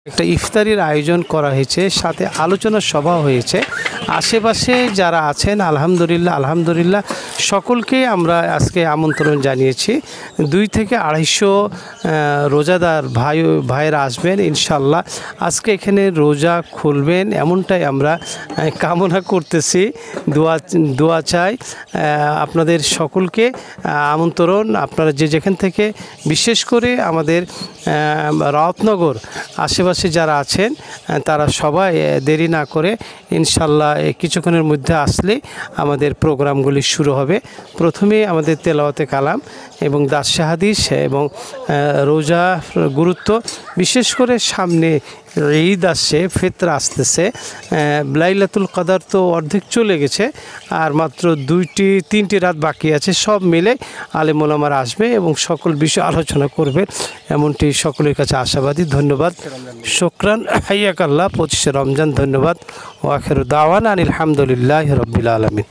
একটা ইফতারির আয়োজন করা হয়েছে, সাথে আলোচনা সভা হয়েছে। আশেপাশে যারা আছেন আলহামদুলিল্লাহ সকলকে আমরা আজকে আমন্ত্রণ জানিয়েছি। 2 থেকে 250 রোজাদার ভাইয়েরা আসবেন ইনশাল্লাহ। আজকে এখানে রোজা খুলবেন এমনটাই আমরা কামনা করতেছি, দোয়া চাই। আপনাদের সকলকে আমন্ত্রণ, আপনারা যেখান থেকে, বিশেষ করে আমাদের রাউতনগর আশেপাশে যারা আছেন তারা সবাই দেরি না করে ইনশাল্লাহ কিছুক্ষণের মধ্যে আসলে আমাদের প্রোগ্রামগুলি শুরু হবে। প্রথমে আমাদের তেলাওয়াতে কালাম এবং দার্সে হাদিস এবং রোজা গুরুত্ব, বিশেষ করে সামনে ঈদ আসছে, ফিতর আসতেছে, লাইলাতুল কদর তো অর্ধেক চলে গেছে, আর মাত্র 2-3টি রাত বাকি আছে। সব মিলে আলেম ওলামারা আসবে এবং সকল বিষয় আলোচনা করবে, এমনটি সকলের কাছে আশাবাদী। ধন্যবাদ, শুকরান, হাইয়াক আল্লাহ। 25শে রমজান। ধন্যবাদ। ওয়া আখিরু দাওয়ানা আলহামদুলিল্লাহি রাব্বিল আলামিন।